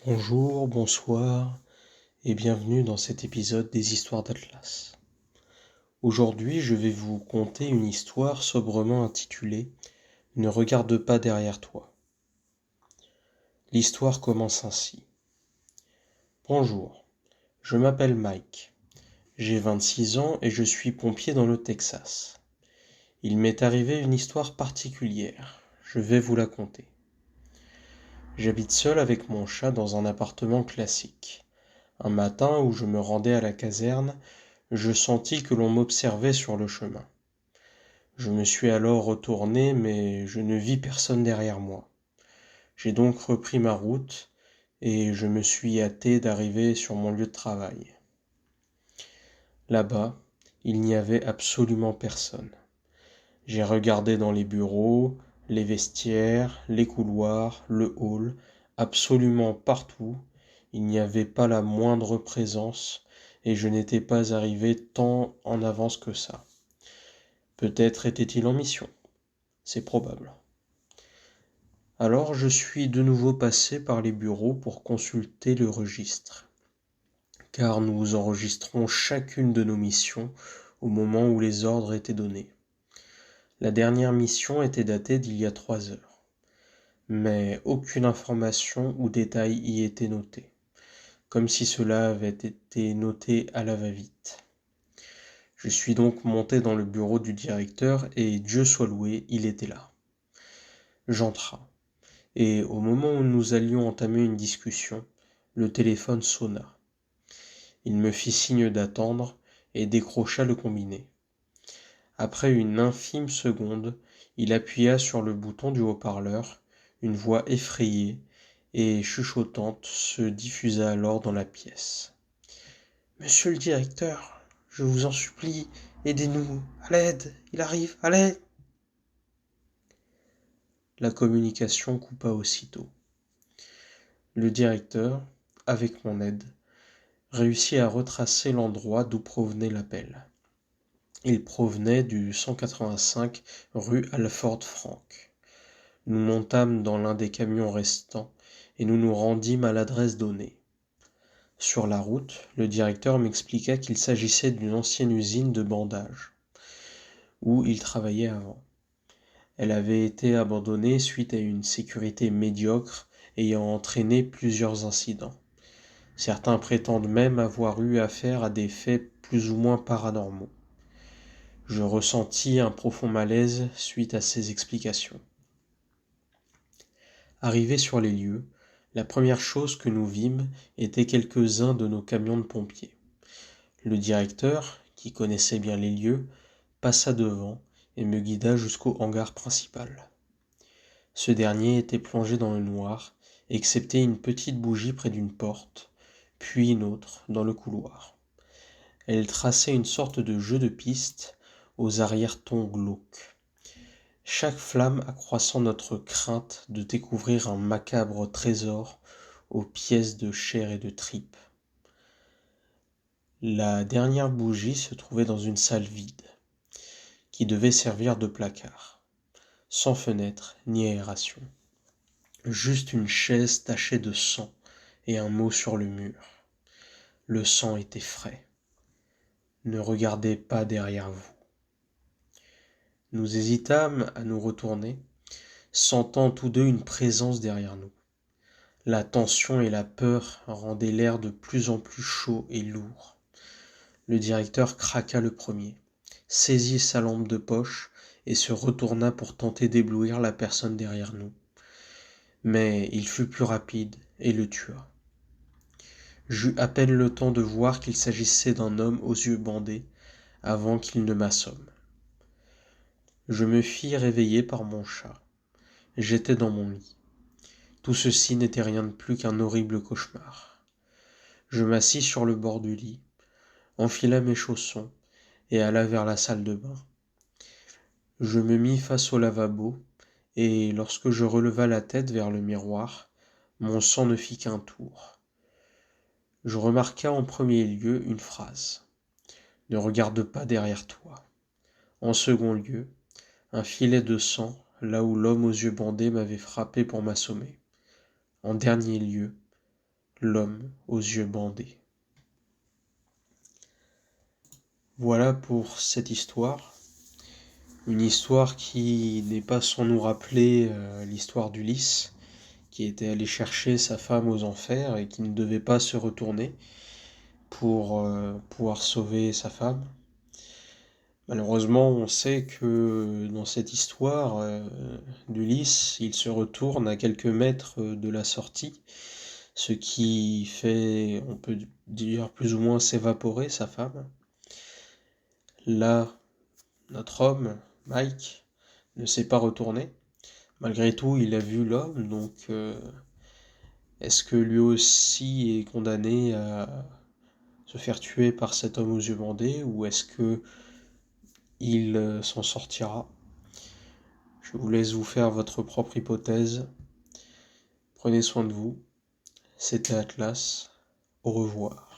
Bonjour, bonsoir et bienvenue dans cet épisode des Histoires d'Atlas. Aujourd'hui, je vais vous conter une histoire sobrement intitulée « Ne regarde pas derrière toi ». L'histoire commence ainsi. Bonjour, je m'appelle Mike. J'ai 26 ans et je suis pompier dans le Texas. Il m'est arrivé une histoire particulière. Je vais vous la conter. J'habite seul avec mon chat dans un appartement classique. Un matin où je me rendais à la caserne, je sentis que l'on m'observait sur le chemin. Je me suis alors retourné, mais je ne vis personne derrière moi. J'ai donc repris ma route et je me suis hâté d'arriver sur mon lieu de travail. Là-bas, il n'y avait absolument personne. J'ai regardé dans les bureaux, les vestiaires, les couloirs, le hall, absolument partout. Il n'y avait pas la moindre présence et je n'étais pas arrivé tant en avance que ça. Peut-être était-il en mission. C'est probable. Alors je suis de nouveau passé par les bureaux pour consulter le registre, car nous enregistrons chacune de nos missions au moment où les ordres étaient donnés. La dernière mission était datée d'il y a 3 heures, mais aucune information ou détail y était noté, comme si cela avait été noté à la va-vite. Je suis donc monté dans le bureau du directeur et Dieu soit loué, il était là. J'entra, et au moment où nous allions entamer une discussion, le téléphone sonna. Il me fit signe d'attendre et décrocha le combiné. Après une infime seconde, il appuya sur le bouton du haut-parleur, une voix effrayée et chuchotante se diffusa alors dans la pièce. « Monsieur le directeur, je vous en supplie, aidez-nous, à l'aide, il arrive, à l'aide !» La communication coupa aussitôt. Le directeur, avec mon aide, réussit à retracer l'endroit d'où provenait l'appel. Il provenait du 185 rue Alford Frank. Nous montâmes dans l'un des camions restants et nous nous rendîmes à l'adresse donnée. Sur la route, le directeur m'expliqua qu'il s'agissait d'une ancienne usine de bandage, où il travaillait avant. Elle avait été abandonnée suite à une sécurité médiocre ayant entraîné plusieurs incidents. Certains prétendent même avoir eu affaire à des faits plus ou moins paranormaux. Je ressentis un profond malaise suite à ces explications. Arrivés sur les lieux, la première chose que nous vîmes était quelques-uns de nos camions de pompiers. Le directeur, qui connaissait bien les lieux, passa devant et me guida jusqu'au hangar principal. Ce dernier était plongé dans le noir, excepté une petite bougie près d'une porte, puis une autre dans le couloir. Elle traçait une sorte de jeu de piste aux arrière-tons glauques, chaque flamme accroissant notre crainte de découvrir un macabre trésor aux pièces de chair et de tripes. La dernière bougie se trouvait dans une salle vide, qui devait servir de placard, sans fenêtre ni aération. Juste une chaise tachée de sang et un mot sur le mur. Le sang était frais. Ne regardez pas derrière vous. Nous hésitâmes à nous retourner, sentant tous deux une présence derrière nous. La tension et la peur rendaient l'air de plus en plus chaud et lourd. Le directeur craqua le premier, saisit sa lampe de poche et se retourna pour tenter d'éblouir la personne derrière nous. Mais il fut plus rapide et le tua. J'eus à peine le temps de voir qu'il s'agissait d'un homme aux yeux bandés avant qu'il ne m'assomme. Je me fis réveiller par mon chat. J'étais dans mon lit. Tout ceci n'était rien de plus qu'un horrible cauchemar. Je m'assis sur le bord du lit, enfila mes chaussons et alla vers la salle de bain. Je me mis face au lavabo et lorsque je releva la tête vers le miroir, mon sang ne fit qu'un tour. Je remarqua en premier lieu une phrase. « Ne regarde pas derrière toi ». En second lieu, un filet de sang là où l'homme aux yeux bandés m'avait frappé pour m'assommer. En dernier lieu, l'homme aux yeux bandés. Voilà pour cette histoire. Une histoire qui n'est pas sans nous rappeler l'histoire d'Ulysse, qui était allé chercher sa femme aux enfers et qui ne devait pas se retourner pour pouvoir sauver sa femme. Malheureusement, on sait que dans cette histoire d'Ulysse, il se retourne à quelques mètres de la sortie, ce qui fait, on peut dire, plus ou moins s'évaporer sa femme. Là, notre homme, Mike, ne s'est pas retourné. Malgré tout, il a vu l'homme, donc est-ce que lui aussi est condamné à se faire tuer par cet homme aux yeux bandés, ou est-ce que il s'en sortira? Je vous laisse vous faire votre propre hypothèse. Prenez soin de vous. C'était Atlas. Au revoir.